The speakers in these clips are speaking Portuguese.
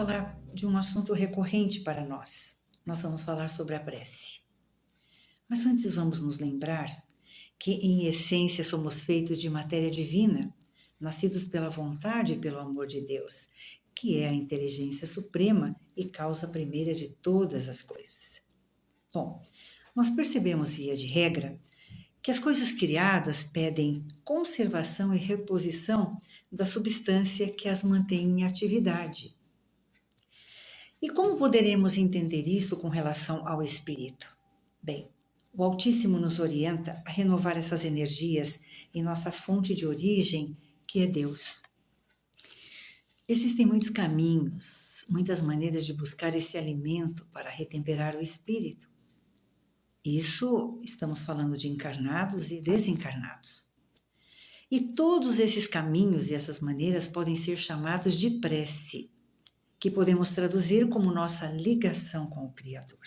falar de um assunto recorrente para nós. Nós vamos falar sobre a prece. Mas antes vamos nos lembrar que, em essência, somos feitos de matéria divina, nascidos pela vontade e pelo amor de Deus, que é a inteligência suprema e causa primeira de todas as coisas. Bom, nós percebemos, via de regra, que as coisas criadas pedem conservação e reposição da substância que as mantém em atividade. E como poderemos entender isso com relação ao espírito? Bem, o Altíssimo nos orienta a renovar essas energias em nossa fonte de origem, que é Deus. Existem muitos caminhos, muitas maneiras de buscar esse alimento para retemperar o espírito. Isso estamos falando de encarnados e desencarnados. E todos esses caminhos e essas maneiras podem ser chamados de prece, que podemos traduzir como nossa ligação com o Criador.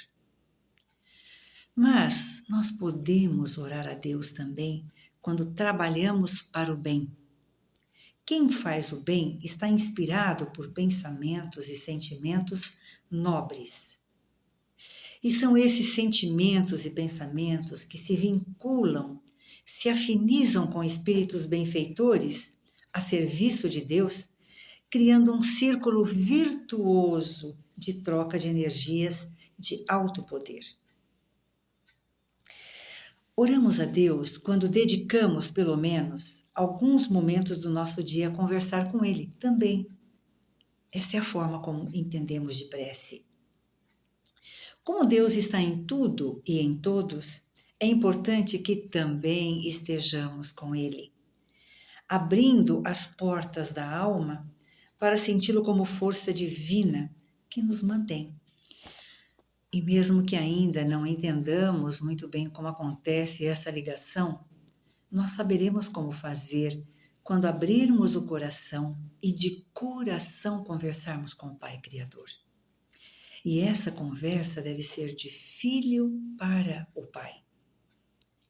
Mas nós podemos orar a Deus também quando trabalhamos para o bem. Quem faz o bem está inspirado por pensamentos e sentimentos nobres. E são esses sentimentos e pensamentos que se vinculam, se afinizam com espíritos benfeitores a serviço de Deus, criando um círculo virtuoso de troca de energias de alto poder. Oramos a Deus quando dedicamos, pelo menos, alguns momentos do nosso dia a conversar com Ele também. Esta é a forma como entendemos de prece. Como Deus está em tudo e em todos, é importante que também estejamos com Ele, abrindo as portas da alma para senti-lo como força divina que nos mantém. E mesmo que ainda não entendamos muito bem como acontece essa ligação, nós saberemos como fazer quando abrirmos o coração e de coração conversarmos com o Pai Criador. E essa conversa deve ser de filho para o Pai,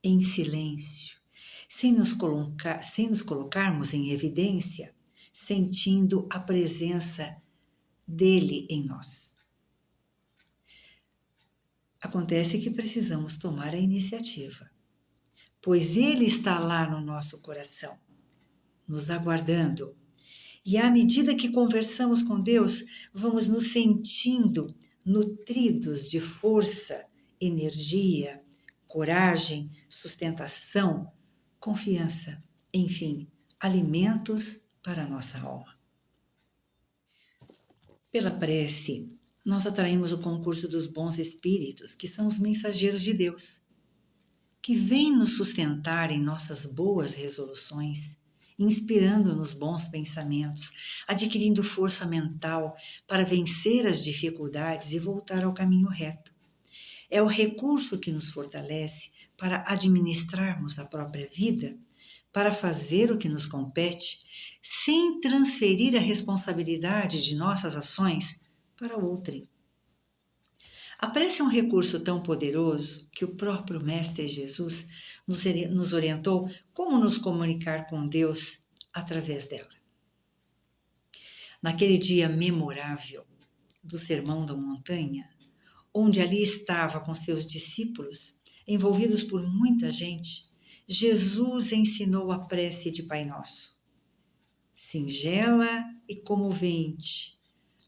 em silêncio, sem nos colocarmos em evidência, sentindo a presença dele em nós. Acontece que precisamos tomar a iniciativa, pois ele está lá no nosso coração, nos aguardando. E à medida que conversamos com Deus, vamos nos sentindo nutridos de força, energia, coragem, sustentação, confiança, enfim, alimentos para a nossa alma. Pela prece, nós atraímos o concurso dos bons espíritos, que são os mensageiros de Deus, que vêm nos sustentar em nossas boas resoluções, inspirando-nos bons pensamentos, adquirindo força mental para vencer as dificuldades e voltar ao caminho reto. É o recurso que nos fortalece para administrarmos a própria vida, para fazer o que nos compete, sem transferir a responsabilidade de nossas ações para outrem. A prece é um recurso tão poderoso que o próprio Mestre Jesus nos orientou como nos comunicar com Deus através dela. Naquele dia memorável do Sermão da Montanha, onde ali estava com seus discípulos, envolvidos por muita gente, Jesus ensinou a prece de Pai Nosso. Singela e comovente,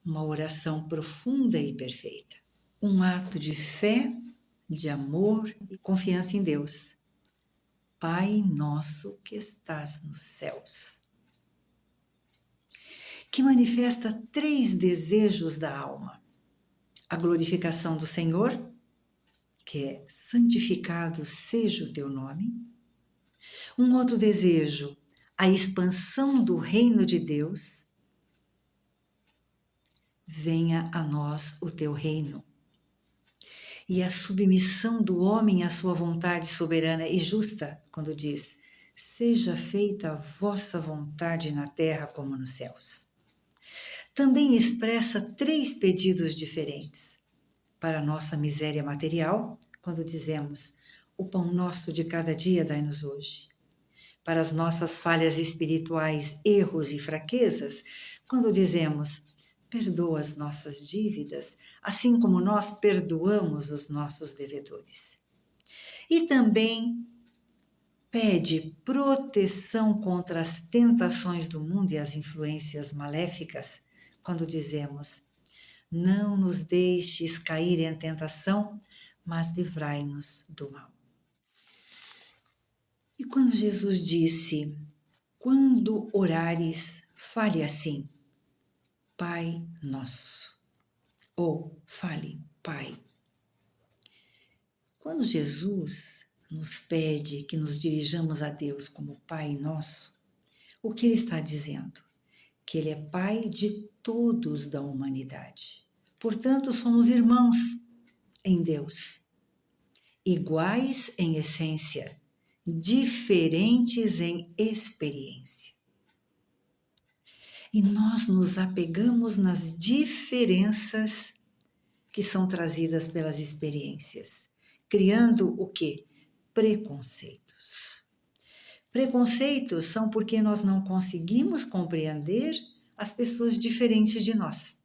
uma oração profunda e perfeita. Um ato de fé, de amor e confiança em Deus. Pai nosso que estás nos céus. Que manifesta 3 desejos da alma. A glorificação do Senhor, que é santificado seja o teu nome. Um outro desejo, a expansão do reino de Deus. Venha a nós o teu reino. E a submissão do homem à sua vontade soberana e justa, quando diz, seja feita a vossa vontade na terra como nos céus. Também expressa 3 pedidos diferentes. Para a nossa miséria material, quando dizemos, o pão nosso de cada dia dai-nos hoje. Para as nossas falhas espirituais, erros e fraquezas, quando dizemos, perdoa as nossas dívidas, assim como nós perdoamos os nossos devedores. E também pede proteção contra as tentações do mundo e as influências maléficas, quando dizemos: não nos deixes cair em tentação, mas livrai-nos do mal. E quando Jesus disse: quando orares, fale assim: Pai Nosso, ou fale Pai. Quando Jesus nos pede que nos dirijamos a Deus como Pai Nosso, o que Ele está dizendo? Que Ele é Pai de todos da humanidade. Portanto, somos irmãos em Deus, iguais em essência, diferentes em experiência. E nós nos apegamos nas diferenças que são trazidas pelas experiências, criando o quê? Preconceitos. Preconceitos são porque nós não conseguimos compreender as pessoas diferentes de nós.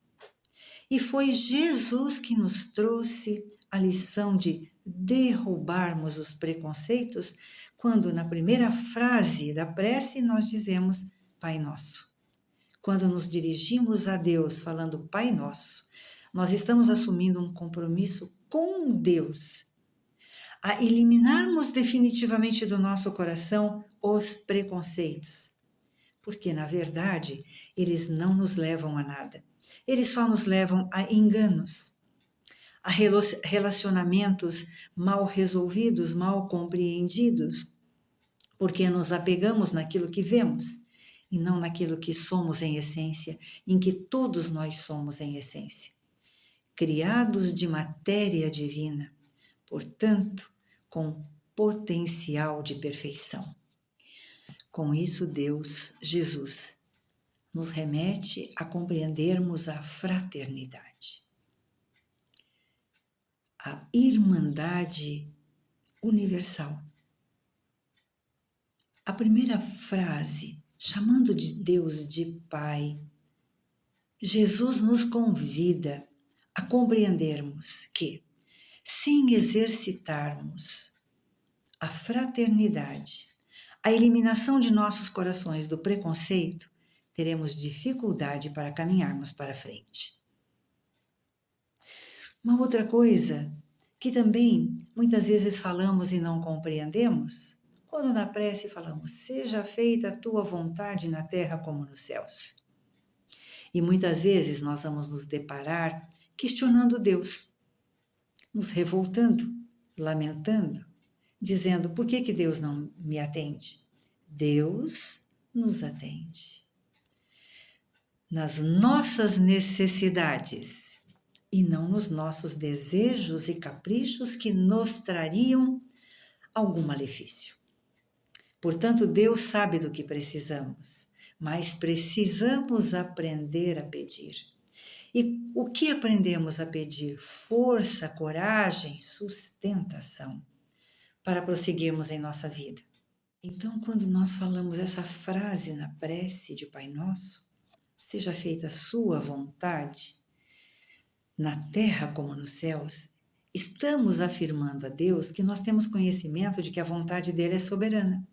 E foi Jesus que nos trouxe a lição de derrubarmos os preconceitos, quando na primeira frase da prece nós dizemos Pai Nosso. Quando nos dirigimos a Deus falando Pai Nosso, nós estamos assumindo um compromisso com Deus, a eliminarmos definitivamente do nosso coração os preconceitos. Porque, na verdade, eles não nos levam a nada. Eles só nos levam a enganos, a relacionamentos mal resolvidos, mal compreendidos, porque nos apegamos naquilo que vemos e não naquilo que somos em essência, em que todos nós somos em essência. Criados de matéria divina, portanto, com potencial de perfeição. Com isso, Deus, Jesus, nos remete a compreendermos a fraternidade, a irmandade universal. A primeira frase, chamando de Deus de Pai, Jesus nos convida a compreendermos que, sem exercitarmos a fraternidade, a eliminação de nossos corações do preconceito, teremos dificuldade para caminharmos para frente. Uma outra coisa que também muitas vezes falamos e não compreendemos, quando na prece falamos, seja feita a tua vontade na terra como nos céus. E muitas vezes nós vamos nos deparar questionando Deus, nos revoltando, lamentando, dizendo, por que Deus não me atende? Deus nos atende nas nossas necessidades e não nos nossos desejos e caprichos que nos trariam algum malefício. Portanto, Deus sabe do que precisamos, mas precisamos aprender a pedir. E o que aprendemos a pedir? Força, coragem, sustentação para prosseguirmos em nossa vida. Então, quando nós falamos essa frase na prece de Pai Nosso, seja feita a sua vontade, na terra como nos céus, estamos afirmando a Deus que nós temos conhecimento de que a vontade dele é soberana.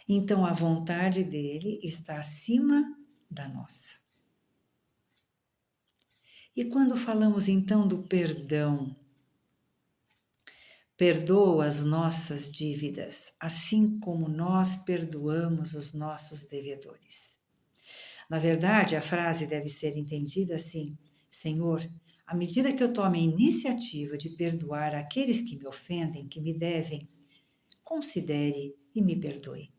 Então, a vontade dele está acima da nossa. E quando falamos então do perdão, perdoa as nossas dívidas, assim como nós perdoamos os nossos devedores. Na verdade, a frase deve ser entendida assim: Senhor, à medida que eu tomo a iniciativa de perdoar aqueles que me ofendem, que me devem, considere e me perdoe.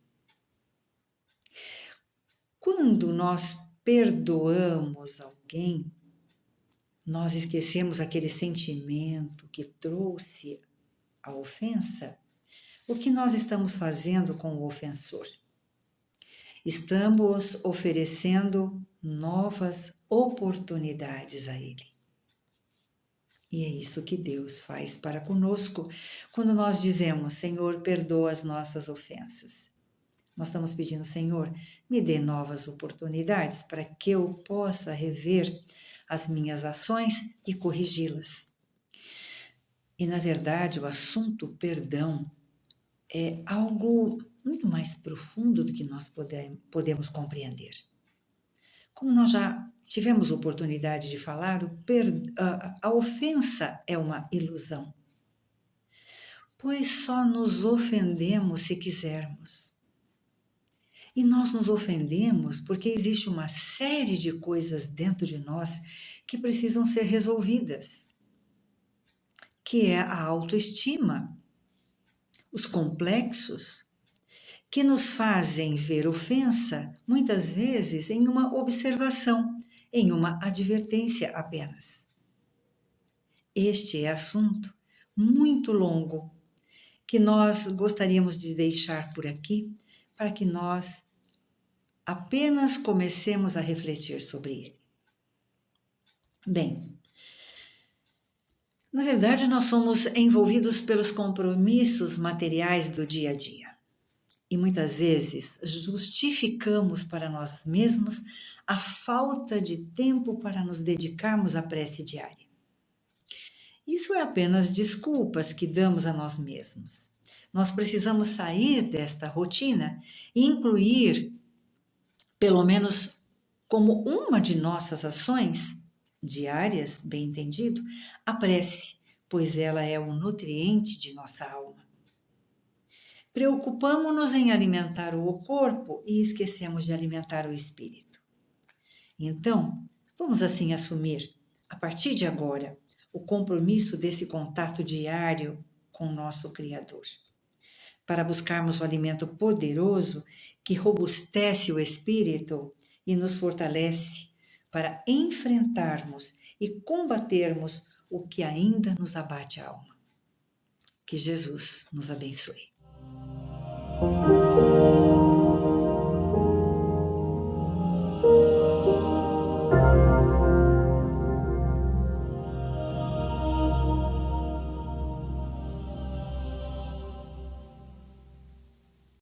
Quando nós perdoamos alguém, nós esquecemos aquele sentimento que trouxe a ofensa. O que nós estamos fazendo com o ofensor? Estamos oferecendo novas oportunidades a ele. E é isso que Deus faz para conosco quando nós dizemos, Senhor, perdoa as nossas ofensas. Nós estamos pedindo, Senhor, me dê novas oportunidades para que eu possa rever as minhas ações e corrigi-las. E, na verdade, o assunto perdão é algo muito mais profundo do que nós podemos compreender. Como nós já tivemos oportunidade de falar, a ofensa é uma ilusão, pois só nos ofendemos se quisermos. E nós nos ofendemos porque existe uma série de coisas dentro de nós que precisam ser resolvidas, que é a autoestima, os complexos, que nos fazem ver ofensa, muitas vezes, em uma observação, em uma advertência apenas. Este é assunto muito longo, que nós gostaríamos de deixar por aqui, para que nós apenas comecemos a refletir sobre ele. Bem, na verdade, nós somos envolvidos pelos compromissos materiais do dia a dia. E muitas vezes justificamos para nós mesmos a falta de tempo para nos dedicarmos à prece diária. Isso é apenas desculpas que damos a nós mesmos. Nós precisamos sair desta rotina e incluir, pelo menos como uma de nossas ações diárias, bem entendido, a prece, pois ela é o nutriente de nossa alma. Preocupamo-nos em alimentar o corpo e esquecemos de alimentar o espírito. Então, vamos assim assumir, a partir de agora, o compromisso desse contato diário com o nosso Criador, para buscarmos o alimento poderoso que robustece o espírito e nos fortalece para enfrentarmos e combatermos o que ainda nos abate a alma. Que Jesus nos abençoe.